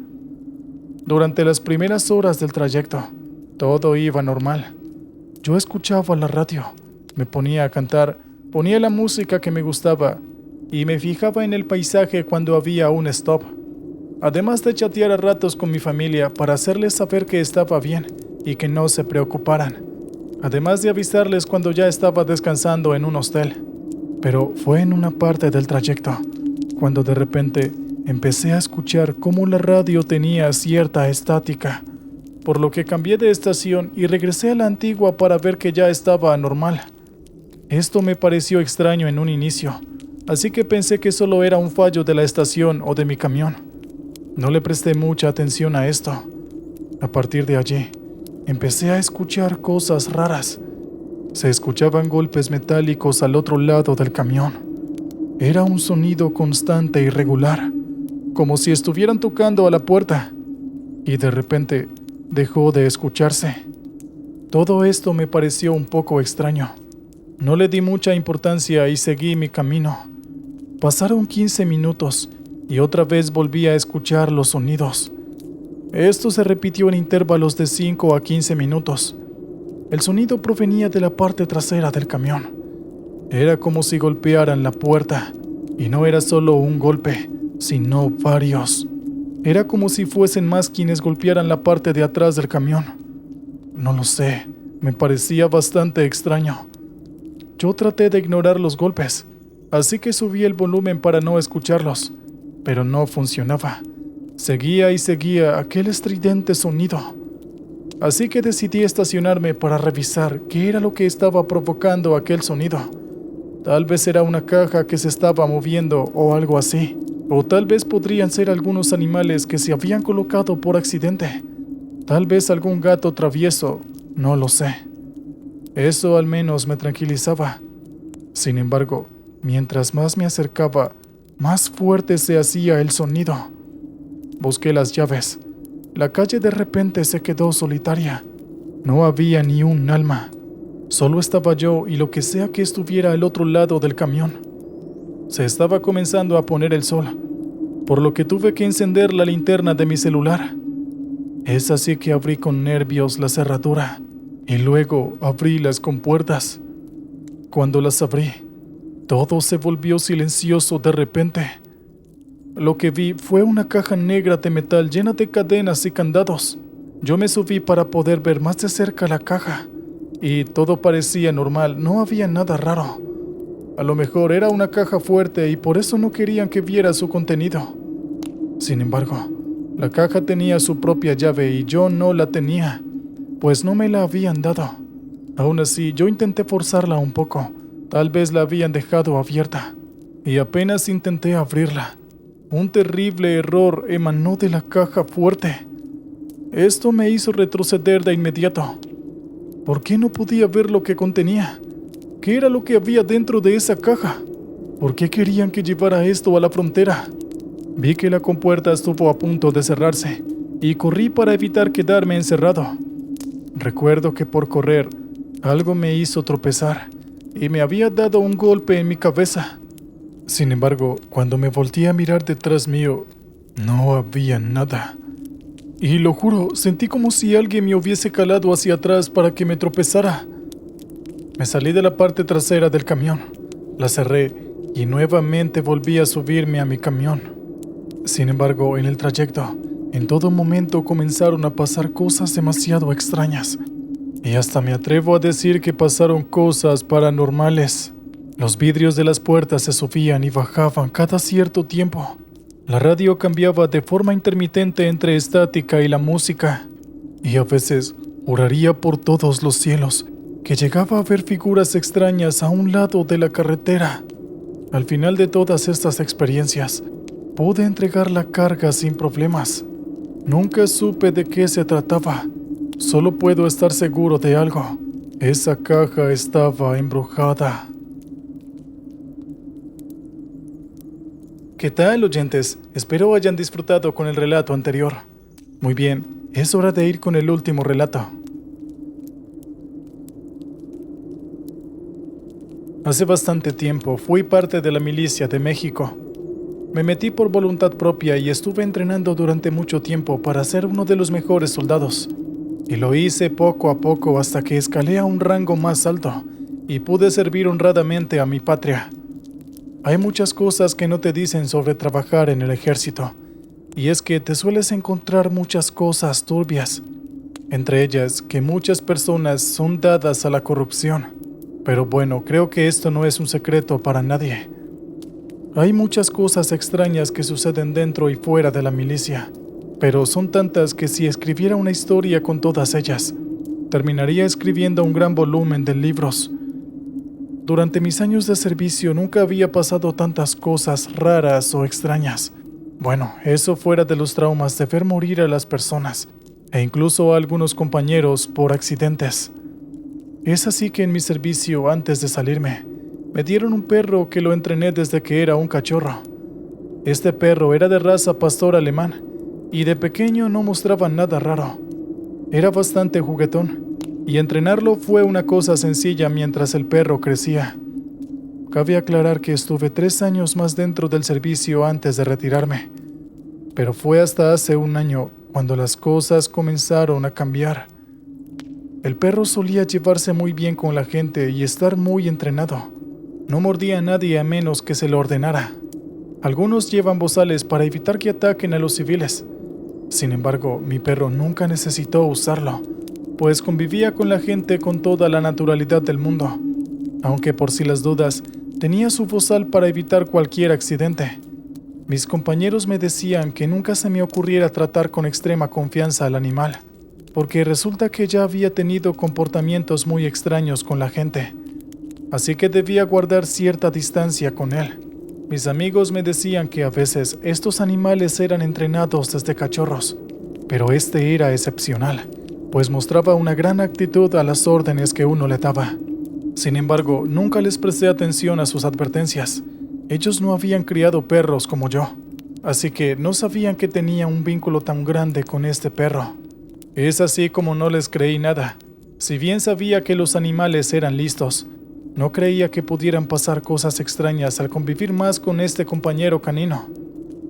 Durante las primeras horas del trayecto, todo iba normal. Yo escuchaba la radio, me ponía a cantar, ponía la música que me gustaba y me fijaba en el paisaje cuando había un stop. Además de chatear a ratos con mi familia para hacerles saber que estaba bien y que no se preocuparan. Además de avisarles cuando ya estaba descansando en un hostel. Pero fue en una parte del trayecto, cuando de repente empecé a escuchar cómo la radio tenía cierta estática, por lo que cambié de estación y regresé a la antigua para ver que ya estaba normal. Esto me pareció extraño en un inicio, así que pensé que solo era un fallo de la estación o de mi camión. No le presté mucha atención a esto. A partir de allí, empecé a escuchar cosas raras. Se escuchaban golpes metálicos al otro lado del camión. Era un sonido constante y regular, como si estuvieran tocando a la puerta, y de repente dejó de escucharse. Todo esto me pareció un poco extraño. No le di mucha importancia y seguí mi camino. Pasaron 15 minutos y otra vez volví a escuchar los sonidos. Esto se repitió en intervalos de 5 a 15 minutos. El sonido provenía de la parte trasera del camión. Era como si golpearan la puerta, y no era solo un golpe, sino varios. Era como si fuesen más quienes golpearan la parte de atrás del camión. No lo sé, me parecía bastante extraño. Yo traté de ignorar los golpes, así que subí el volumen para no escucharlos, pero no funcionaba. Seguía y seguía aquel estridente sonido. Así que decidí estacionarme para revisar qué era lo que estaba provocando aquel sonido. Tal vez era una caja que se estaba moviendo o algo así. O tal vez podrían ser algunos animales que se habían colocado por accidente. Tal vez algún gato travieso, no lo sé. Eso al menos me tranquilizaba. Sin embargo, mientras más me acercaba, más fuerte se hacía el sonido. Busqué las llaves. La calle de repente se quedó solitaria. No había ni un alma. Solo estaba yo y lo que sea que estuviera al otro lado del camión. Se estaba comenzando a poner el sol, por lo que tuve que encender la linterna de mi celular. Es así que abrí con nervios la cerradura y luego abrí las compuertas. Cuando las abrí, todo se volvió silencioso de repente. Lo que vi fue una caja negra de metal llena de cadenas y candados. Yo me subí para poder ver más de cerca la caja, y todo parecía normal, no había nada raro. A lo mejor era una caja fuerte y por eso no querían que viera su contenido. Sin embargo, la caja tenía su propia llave y yo no la tenía, pues no me la habían dado. Aún así, yo intenté forzarla un poco, tal vez la habían dejado abierta, y apenas intenté abrirla. Un terrible error emanó de la caja fuerte. Esto me hizo retroceder de inmediato. ¿Por qué no podía ver lo que contenía? ¿Qué era lo que había dentro de esa caja? ¿Por qué querían que llevara esto a la frontera? Vi que la compuerta estuvo a punto de cerrarse y corrí para evitar quedarme encerrado. Recuerdo que por correr, algo me hizo tropezar y me había dado un golpe en mi cabeza. Sin embargo, cuando me volteé a mirar detrás mío, no había nada. Y lo juro, sentí como si alguien me hubiese calado hacia atrás para que me tropezara. Me salí de la parte trasera del camión, la cerré y nuevamente volví a subirme a mi camión. Sin embargo, en el trayecto, en todo momento comenzaron a pasar cosas demasiado extrañas. Y hasta me atrevo a decir que pasaron cosas paranormales. Los vidrios de las puertas se subían y bajaban cada cierto tiempo. La radio cambiaba de forma intermitente entre estática y la música. Y a veces oraría por todos los cielos que llegaba a ver figuras extrañas a un lado de la carretera. Al final de todas estas experiencias, pude entregar la carga sin problemas. Nunca supe de qué se trataba. Solo puedo estar seguro de algo. Esa caja estaba embrujada. ¿Qué tal, oyentes? Espero hayan disfrutado con el relato anterior. Muy bien, es hora de ir con el último relato. Hace bastante tiempo fui parte de la milicia de México. Me metí por voluntad propia y estuve entrenando durante mucho tiempo para ser uno de los mejores soldados. Y lo hice poco a poco hasta que escalé a un rango más alto y pude servir honradamente a mi patria. Hay muchas cosas que no te dicen sobre trabajar en el ejército, y es que te sueles encontrar muchas cosas turbias, entre ellas que muchas personas son dadas a la corrupción. Pero bueno, creo que esto no es un secreto para nadie. Hay muchas cosas extrañas que suceden dentro y fuera de la milicia, pero son tantas que si escribiera una historia con todas ellas, terminaría escribiendo un gran volumen de libros. Durante mis años de servicio nunca había pasado tantas cosas raras o extrañas. Bueno, eso fuera de los traumas de ver morir a las personas, e incluso a algunos compañeros por accidentes. Es así que en mi servicio, antes de salirme, me dieron un perro que lo entrené desde que era un cachorro. Este perro era de raza pastor alemán, y de pequeño no mostraba nada raro. Era bastante juguetón, y entrenarlo fue una cosa sencilla mientras el perro crecía. Cabe aclarar que estuve 3 años más dentro del servicio antes de retirarme, pero fue hasta hace un año cuando las cosas comenzaron a cambiar. El perro solía llevarse muy bien con la gente y estar muy entrenado. No mordía a nadie a menos que se lo ordenara. Algunos llevan bozales para evitar que ataquen a los civiles. Sin embargo, mi perro nunca necesitó usarlo, pues convivía con la gente con toda la naturalidad del mundo, aunque por si las dudas, tenía su bozal para evitar cualquier accidente. Mis compañeros me decían que nunca se me ocurriera tratar con extrema confianza al animal, porque resulta que ya había tenido comportamientos muy extraños con la gente, así que debía guardar cierta distancia con él. Mis amigos me decían que a veces estos animales eran entrenados desde cachorros, pero este era excepcional, pues mostraba una gran actitud a las órdenes que uno le daba. Sin embargo, nunca les presté atención a sus advertencias. Ellos no habían criado perros como yo, así que no sabían que tenía un vínculo tan grande con este perro. Es así como no les creí nada. Si bien sabía que los animales eran listos, no creía que pudieran pasar cosas extrañas al convivir más con este compañero canino.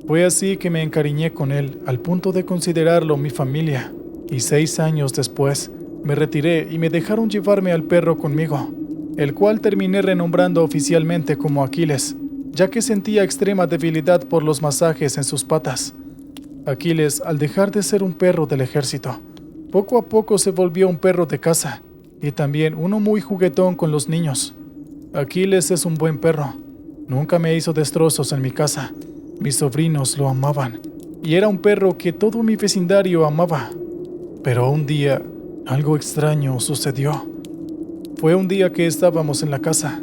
Fue así que me encariñé con él, al punto de considerarlo mi familia, y 6 años después, me retiré y me dejaron llevarme al perro conmigo, el cual terminé renombrando oficialmente como Aquiles, ya que sentía extrema debilidad por los masajes en sus patas. Aquiles, al dejar de ser un perro del ejército, poco a poco se volvió un perro de casa, y también uno muy juguetón con los niños. Aquiles es un buen perro. Nunca me hizo destrozos en mi casa. Mis sobrinos lo amaban, y era un perro que todo mi vecindario amaba. Pero un día, algo extraño sucedió. Fue un día que estábamos en la casa.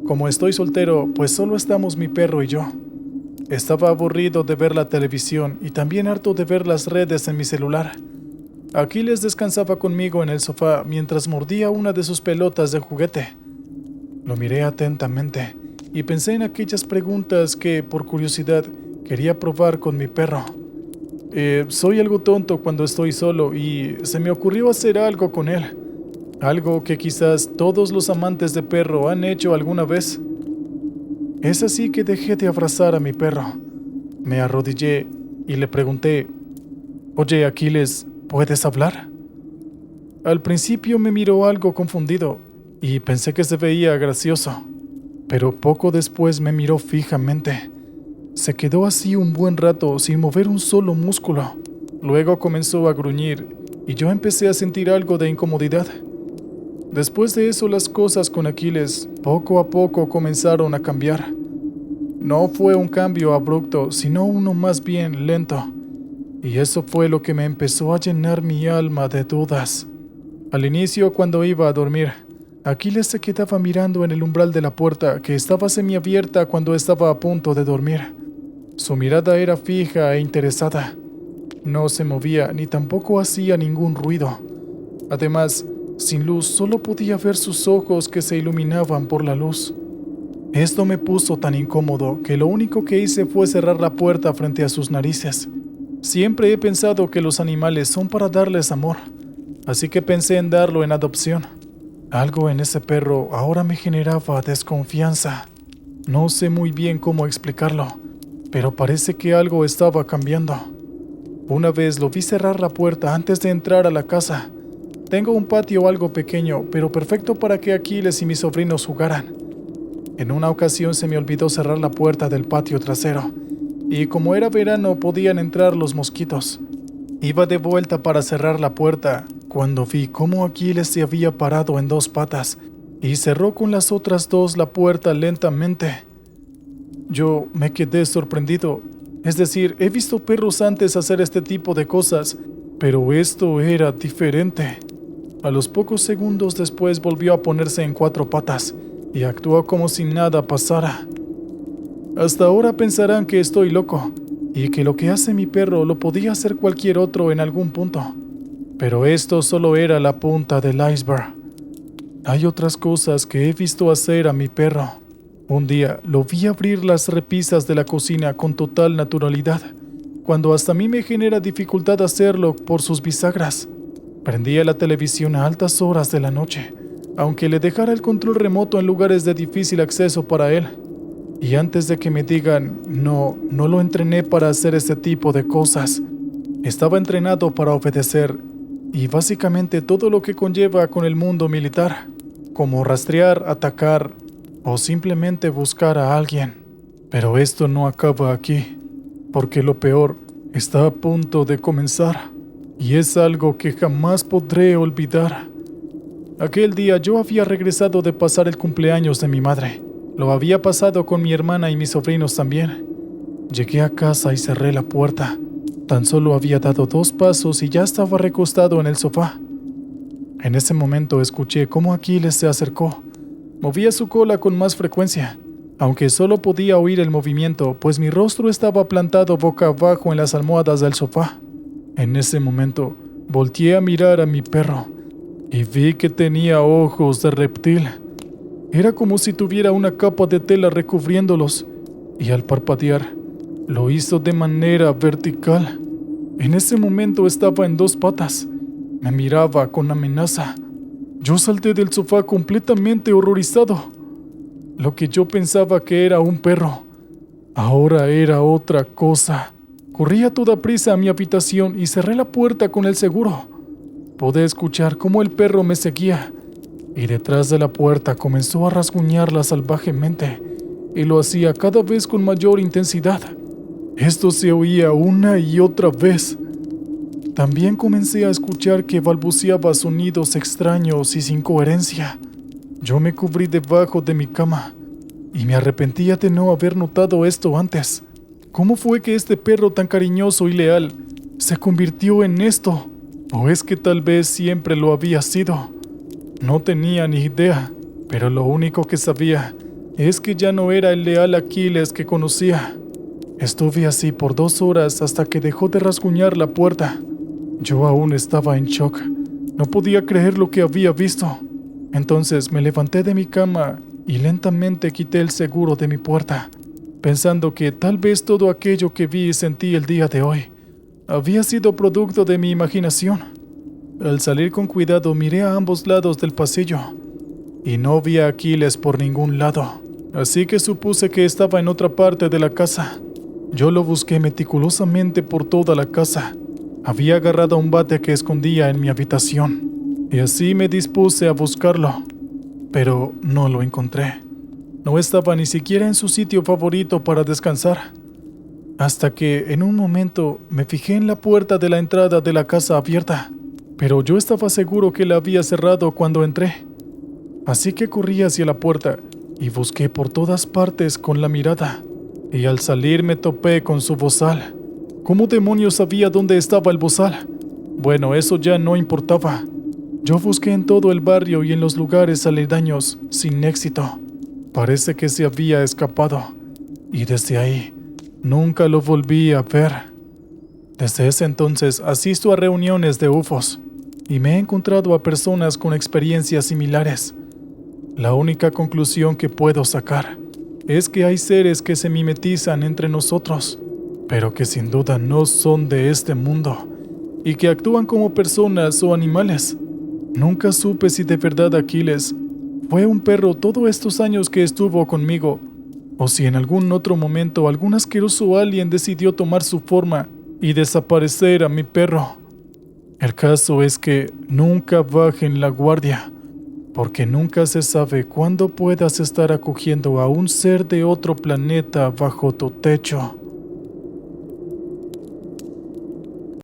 Como estoy soltero, pues solo estamos mi perro y yo. Estaba aburrido de ver la televisión y también harto de ver las redes en mi celular. Aquiles descansaba conmigo en el sofá mientras mordía una de sus pelotas de juguete. Lo miré atentamente y pensé en aquellas preguntas que, por curiosidad, quería probar con mi perro. Soy algo tonto cuando estoy solo y se me ocurrió hacer algo con él. Algo que quizás todos los amantes de perro han hecho alguna vez. Es así que dejé de abrazar a mi perro. Me arrodillé y le pregunté: «Oye, Aquiles, ¿puedes hablar?». Al principio me miró algo confundido y pensé que se veía gracioso, pero poco después me miró fijamente. Se quedó así un buen rato sin mover un solo músculo. Luego comenzó a gruñir y yo empecé a sentir algo de incomodidad. Después de eso, las cosas con Aquiles poco a poco comenzaron a cambiar. No fue un cambio abrupto, sino uno más bien lento. Y eso fue lo que me empezó a llenar mi alma de dudas. Al inicio, cuando iba a dormir, Aquiles se quedaba mirando en el umbral de la puerta, que estaba semiabierta cuando estaba a punto de dormir. Su mirada era fija e interesada. No se movía ni tampoco hacía ningún ruido. Además, sin luz solo podía ver sus ojos que se iluminaban por la luz. Esto me puso tan incómodo que lo único que hice fue cerrar la puerta frente a sus narices Siempre he pensado que los animales son para darles amor, así que pensé en darlo en adopción. Algo en ese perro ahora me generaba desconfianza. No sé muy bien cómo explicarlo, pero parece que algo estaba cambiando. Una vez lo vi cerrar la puerta antes de entrar a la casa. Tengo un patio algo pequeño, pero perfecto para que Aquiles y mis sobrinos jugaran. En una ocasión se me olvidó cerrar la puerta del patio trasero, y como era verano podían entrar los mosquitos. Iba de vuelta para cerrar la puerta cuando vi cómo Aquiles se había parado en 2 patas y cerró con las otras 2 la puerta lentamente. Yo me quedé sorprendido. Es decir, he visto perros antes hacer este tipo de cosas, pero esto era diferente. A los pocos segundos después volvió a ponerse en 4 patas y actuó como si nada pasara. Hasta ahora pensarán que estoy loco y que lo que hace mi perro lo podía hacer cualquier otro en algún punto. Pero esto solo era la punta del iceberg. Hay otras cosas que he visto hacer a mi perro. Un día lo vi abrir las repisas de la cocina con total naturalidad, cuando hasta a mí me genera dificultad hacerlo por sus bisagras. Prendía la televisión a altas horas de la noche, aunque le dejara el control remoto en lugares de difícil acceso para él. Y antes de que me digan, no lo entrené para hacer este tipo de cosas. Estaba entrenado para obedecer, y básicamente todo lo que conlleva con el mundo militar, como rastrear, atacar o simplemente buscar a alguien. Pero esto no acaba aquí, porque lo peor está a punto de comenzar, y es algo que jamás podré olvidar. Aquel día yo había regresado de pasar el cumpleaños de mi madre. Lo había pasado con mi hermana y mis sobrinos también. Llegué a casa y cerré la puerta. Tan solo había dado 2 pasos y ya estaba recostado en el sofá. En ese momento escuché cómo Aquiles se acercó. Movía su cola con más frecuencia, aunque solo podía oír el movimiento, pues mi rostro estaba plantado boca abajo en las almohadas del sofá. En ese momento, volteé a mirar a mi perro y vi que tenía ojos de reptil. Era como si tuviera una capa de tela recubriéndolos, y al parpadear, lo hizo de manera vertical. En ese momento estaba en 2 patas. Me miraba con amenaza. Yo salté del sofá completamente horrorizado. Lo que yo pensaba que era un perro, ahora era otra cosa. Corrí a toda prisa a mi habitación y cerré la puerta con el seguro. Pude escuchar cómo el perro me seguía, y detrás de la puerta comenzó a rasguñarla salvajemente, y lo hacía cada vez con mayor intensidad. Esto se oía una y otra vez. También comencé a escuchar que balbuceaba sonidos extraños y sin coherencia. Yo me cubrí debajo de mi cama, y me arrepentía de no haber notado esto antes. ¿Cómo fue que este perro tan cariñoso y leal se convirtió en esto? ¿O es que tal vez siempre lo había sido? No tenía ni idea, pero lo único que sabía es que ya no era el leal Aquiles que conocía. Estuve así por 2 horas hasta que dejó de rasguñar la puerta. Yo aún estaba en shock. No podía creer lo que había visto. Entonces me levanté de mi cama y lentamente quité el seguro de mi puerta, pensando que tal vez todo aquello que vi y sentí el día de hoy había sido producto de mi imaginación. Al salir con cuidado miré a ambos lados del pasillo y no vi a Aquiles por ningún lado, así que supuse que estaba en otra parte de la casa. Yo lo busqué meticulosamente por toda la casa. Había agarrado un bate que escondía en mi habitación y así me dispuse a buscarlo, pero no lo encontré. No estaba ni siquiera en su sitio favorito para descansar. Hasta que en un momento me fijé en la puerta de la entrada de la casa abierta, pero yo estaba seguro que la había cerrado cuando entré. Así que corrí hacia la puerta y busqué por todas partes con la mirada, y al salir me topé con su bozal. ¿Cómo demonios sabía dónde estaba el bozal? Bueno, eso ya no importaba. Yo busqué en todo el barrio y en los lugares aledaños sin éxito. Parece que se había escapado, y desde ahí nunca lo volví a ver. Desde ese entonces asisto a reuniones de UFOs y me he encontrado a personas con experiencias similares. La única conclusión que puedo sacar es que hay seres que se mimetizan entre nosotros. pero que sin duda no son de este mundo y que actúan como personas o animales. Nunca supe si de verdad Aquiles fue un perro todos estos años que estuvo conmigo, o si en algún otro momento algún asqueroso alien decidió tomar su forma y desaparecer a mi perro. El caso es que nunca bajen la guardia, porque nunca se sabe cuándo puedas estar acogiendo a un ser de otro planeta bajo tu techo.